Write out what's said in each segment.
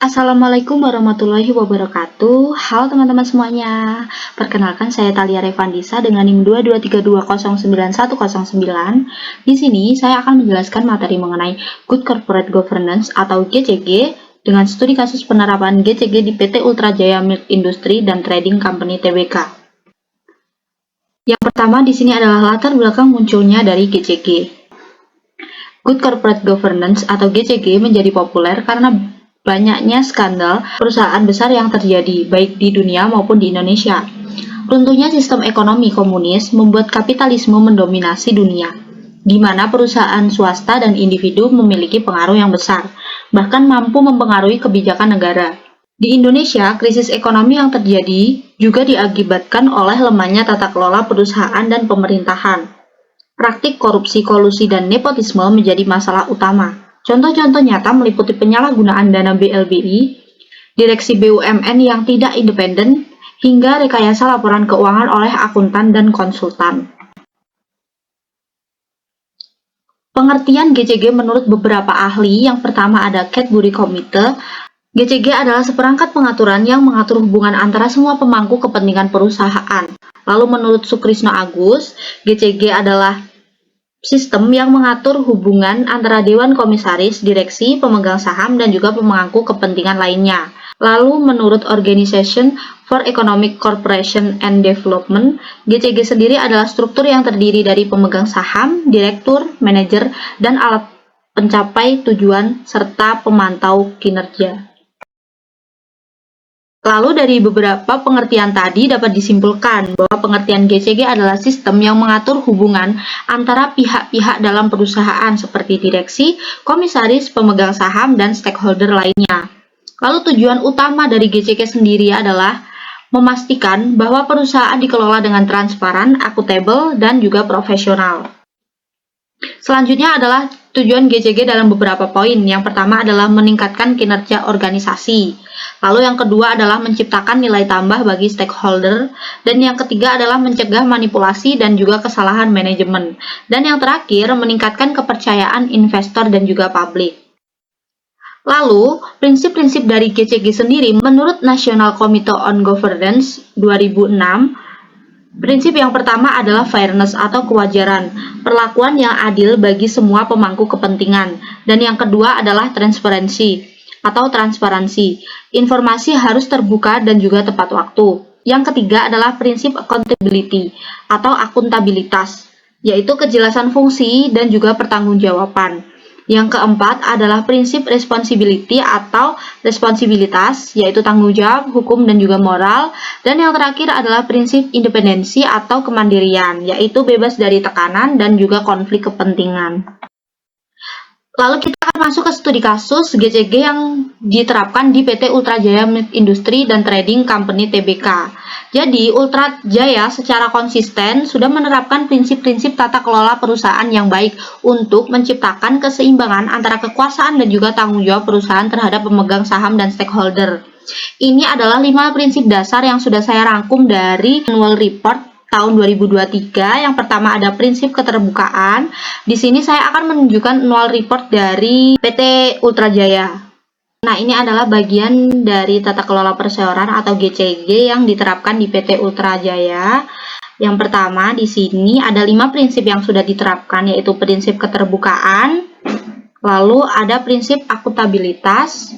Assalamualaikum warahmatullahi wabarakatuh. Halo teman-teman semuanya. Perkenalkan saya Thalia Revandisa dengan NIM 223209109. Di sini saya akan menjelaskan materi mengenai Good Corporate Governance atau GCG dengan studi kasus penerapan GCG di PT Ultra Jaya Milk Industry dan Trading Company Tbk. Yang pertama di sini adalah latar belakang munculnya dari GCG. Good Corporate Governance atau GCG menjadi populer karena banyaknya skandal perusahaan besar yang terjadi, baik di dunia maupun di Indonesia. Runtuhnya sistem ekonomi komunis membuat kapitalisme mendominasi dunia, di mana perusahaan swasta dan individu memiliki pengaruh yang besar, bahkan mampu mempengaruhi kebijakan negara. Di Indonesia, krisis ekonomi yang terjadi juga diakibatkan oleh lemahnya tata kelola perusahaan dan pemerintahan. Praktik korupsi, kolusi, dan nepotisme menjadi masalah utama. Contoh-contoh nyata meliputi penyalahgunaan dana BLBI, direksi BUMN yang tidak independen, hingga rekayasa laporan keuangan oleh akuntan dan konsultan. Pengertian GCG menurut beberapa ahli, yang pertama ada Cadbury Committee. GCG adalah seperangkat pengaturan yang mengatur hubungan antara semua pemangku kepentingan perusahaan. Lalu menurut Sukrisno Agus, GCG adalah sistem yang mengatur hubungan antara Dewan Komisaris, Direksi, pemegang saham, dan juga pemangku kepentingan lainnya. Lalu menurut Organization for Economic Cooperation and Development, GCG sendiri adalah struktur yang terdiri dari pemegang saham, direktur, manajer, dan alat pencapai tujuan, serta pemantau kinerja. Lalu dari beberapa pengertian tadi dapat disimpulkan bahwa pengertian GCG adalah sistem yang mengatur hubungan antara pihak-pihak dalam perusahaan seperti direksi, komisaris, pemegang saham, dan stakeholder lainnya. Lalu tujuan utama dari GCG sendiri adalah memastikan bahwa perusahaan dikelola dengan transparan, akuntabel, dan juga profesional. Selanjutnya adalah tujuan GCG dalam beberapa poin. Yang pertama adalah meningkatkan kinerja organisasi. Lalu yang kedua adalah menciptakan nilai tambah bagi stakeholder. Dan yang ketiga adalah mencegah manipulasi dan juga kesalahan manajemen. Dan yang terakhir, meningkatkan kepercayaan investor dan juga publik. Lalu, prinsip-prinsip dari GCG sendiri menurut National Committee on Governance 2006, prinsip yang pertama adalah fairness atau kewajaran, perlakuan yang adil bagi semua pemangku kepentingan. Dan yang kedua adalah transparansi atau transparansi. Informasi harus terbuka dan juga tepat waktu. Yang ketiga adalah prinsip accountability atau akuntabilitas, yaitu kejelasan fungsi dan juga pertanggungjawaban. Yang keempat adalah prinsip responsibility atau responsibilitas, yaitu tanggung jawab, hukum, dan juga moral. Dan yang terakhir adalah prinsip independensi atau kemandirian, yaitu bebas dari tekanan dan juga konflik kepentingan. Lalu kita akan masuk ke studi kasus GCG yang diterapkan di PT Ultra Jaya Milk Industry dan Trading Company Tbk. Jadi, Ultra Jaya secara konsisten sudah menerapkan prinsip-prinsip tata kelola perusahaan yang baik untuk menciptakan keseimbangan antara kekuasaan dan juga tanggung jawab perusahaan terhadap pemegang saham dan stakeholder. Ini adalah 5 prinsip dasar yang sudah saya rangkum dari Annual Report tahun 2023. Yang pertama ada prinsip keterbukaan. Di sini saya akan menunjukkan annual report dari PT Ultra Jaya. Nah, ini adalah bagian dari tata kelola perseroan atau GCG yang diterapkan di PT Ultra Jaya. Yang pertama di sini ada 5 prinsip yang sudah diterapkan, yaitu prinsip keterbukaan, lalu ada prinsip akuntabilitas,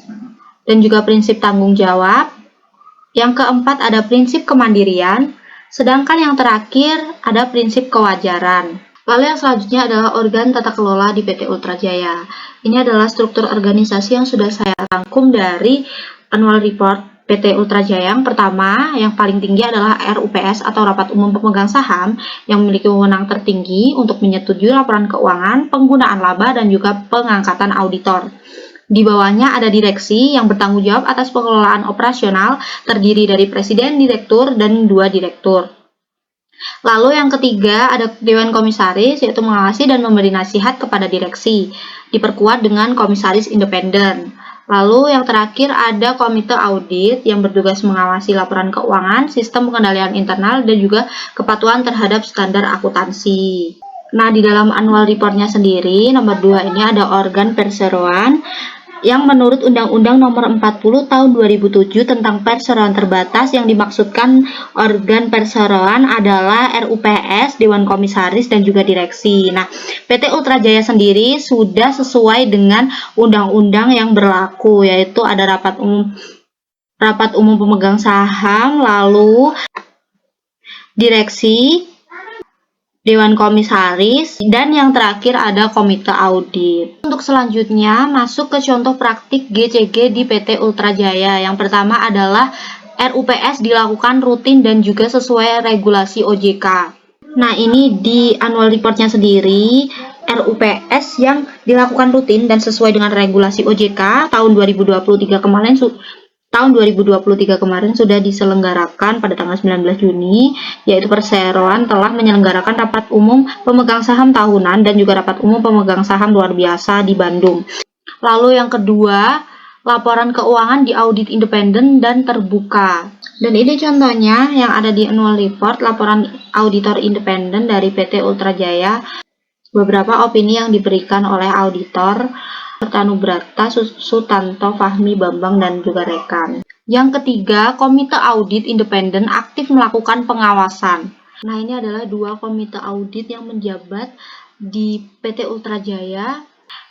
dan juga prinsip tanggung jawab. Yang keempat ada prinsip kemandirian. Sedangkan yang terakhir ada prinsip kewajaran. Lalu yang selanjutnya adalah organ tata kelola di PT Ultra Jaya. Ini adalah struktur organisasi yang sudah saya rangkum dari Annual Report PT Ultra Jaya. Yang pertama, yang paling tinggi adalah RUPS atau Rapat Umum Pemegang Saham yang memiliki wewenang tertinggi untuk menyetujui laporan keuangan, penggunaan laba, dan juga pengangkatan auditor. Di bawahnya ada direksi yang bertanggung jawab atas pengelolaan operasional, terdiri dari presiden, direktur, dan 2 direktur. Lalu yang ketiga ada Dewan Komisaris, yaitu mengawasi dan memberi nasihat kepada direksi, diperkuat dengan komisaris independen. Lalu yang terakhir ada Komite Audit yang bertugas mengawasi laporan keuangan, sistem pengendalian internal, dan juga kepatuhan terhadap standar akuntansi. Nah, di dalam annual report-nya sendiri, nomor 2 ini ada organ perseroan. yang menurut Undang-Undang Nomor 40 Tahun 2007 tentang perseroan terbatas. Yang dimaksudkan organ perseroan adalah RUPS, Dewan Komisaris, dan juga direksi. Nah, PT Ultra Jaya sendiri sudah sesuai dengan undang-undang yang berlaku, yaitu ada rapat umum pemegang saham, lalu direksi, Dewan Komisaris, dan yang terakhir ada komite audit. Untuk selanjutnya masuk ke contoh praktik GCG di PT Ultra Jaya. Yang pertama adalah RUPS dilakukan rutin dan juga sesuai regulasi OJK. Nah, ini di annual reportnya sendiri, RUPS yang dilakukan rutin dan sesuai dengan regulasi OJK tahun 2023 kemarin sudah diselenggarakan pada tanggal 19 Juni, yaitu perseroan telah menyelenggarakan rapat umum pemegang saham tahunan dan juga rapat umum pemegang saham luar biasa di Bandung. Lalu yang kedua, laporan keuangan diaudit independen dan terbuka. Dan ini contohnya yang ada di annual report laporan auditor independen dari PT Ultra Jaya. Beberapa opini yang diberikan oleh auditor Tanubrata, Sutanto, Fahmi, Bambang, dan juga rekan. Yang ketiga, komite audit independen aktif melakukan pengawasan. Nah, ini adalah dua komite audit yang menjabat di PT Ultra Jaya.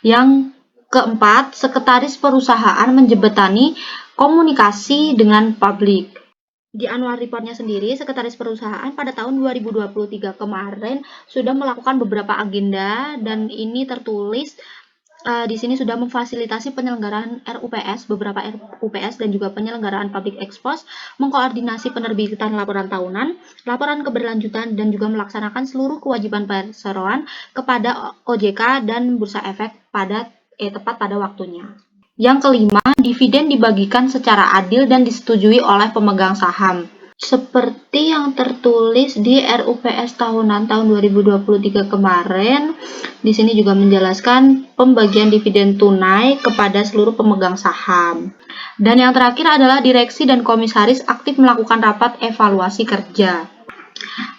Yang keempat, sekretaris perusahaan menjembatani komunikasi dengan publik. Di annual reportnya sendiri, sekretaris perusahaan pada tahun 2023 kemarin sudah melakukan beberapa agenda, dan ini tertulis di sini sudah memfasilitasi penyelenggaraan RUPS, beberapa RUPS dan juga penyelenggaraan public expose, mengkoordinasi penerbitan laporan tahunan, laporan keberlanjutan, dan juga melaksanakan seluruh kewajiban perseroan kepada OJK dan Bursa Efek tepat pada waktunya. Yang kelima, dividen dibagikan secara adil dan disetujui oleh pemegang saham. Seperti yang tertulis di RUPS tahunan tahun 2023 kemarin, di sini juga menjelaskan pembagian dividen tunai kepada seluruh pemegang saham. Dan yang terakhir adalah direksi dan komisaris aktif melakukan rapat evaluasi kerja.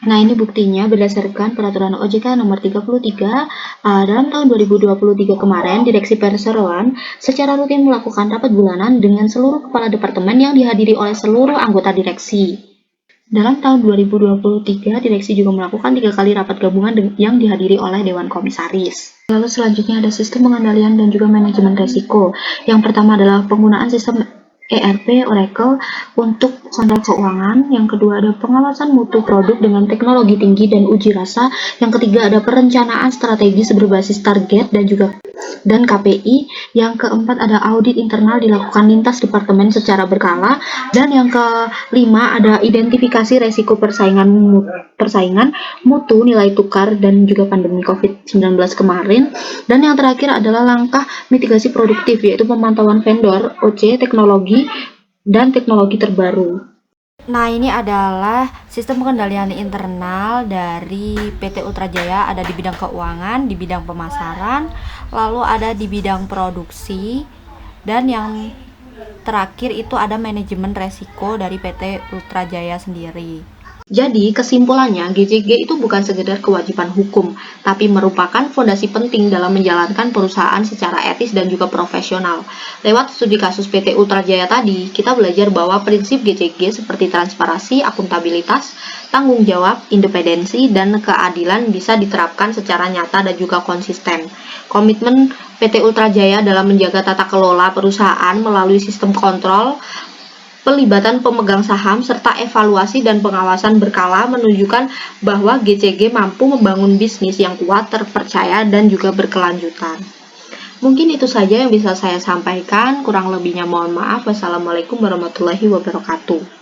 Nah, ini buktinya berdasarkan peraturan OJK nomor 33 dalam tahun 2023 kemarin, Direksi Perseroan secara rutin melakukan rapat bulanan dengan seluruh kepala departemen yang dihadiri oleh seluruh anggota direksi. Dalam tahun 2023, direksi juga melakukan 3 kali rapat gabungan yang dihadiri oleh Dewan Komisaris. Lalu selanjutnya ada sistem pengendalian dan juga manajemen resiko. Yang pertama adalah penggunaan sistem ERP Oracle untuk kontrol keuangan. Yang kedua ada pengawasan mutu produk dengan teknologi tinggi dan uji rasa. Yang ketiga ada perencanaan strategis berbasis target dan KPI. Yang keempat ada audit internal dilakukan lintas departemen secara berkala. Dan yang kelima ada identifikasi resiko persaingan mutu, nilai tukar, dan juga pandemi COVID-19 kemarin. Dan yang terakhir adalah langkah mitigasi produktif, yaitu pemantauan vendor, OC, teknologi, dan teknologi terbaru. Nah, ini adalah sistem pengendalian internal dari PT Ultra Jaya, ada di bidang keuangan, di bidang pemasaran, lalu ada di bidang produksi, dan yang terakhir itu ada manajemen resiko dari PT Ultra Jaya sendiri. Jadi, kesimpulannya, GCG itu bukan sekedar kewajiban hukum, tapi merupakan fondasi penting dalam menjalankan perusahaan secara etis dan juga profesional. Lewat studi kasus PT Ultra Jaya tadi, kita belajar bahwa prinsip GCG seperti transparansi, akuntabilitas, tanggung jawab, independensi, dan keadilan bisa diterapkan secara nyata dan juga konsisten. Komitmen PT Ultra Jaya dalam menjaga tata kelola perusahaan melalui sistem kontrol, pelibatan pemegang saham, serta evaluasi dan pengawasan berkala menunjukkan bahwa GCG mampu membangun bisnis yang kuat, terpercaya, dan juga berkelanjutan. Mungkin itu saja yang bisa saya sampaikan, kurang lebihnya mohon maaf. Wassalamualaikum warahmatullahi wabarakatuh.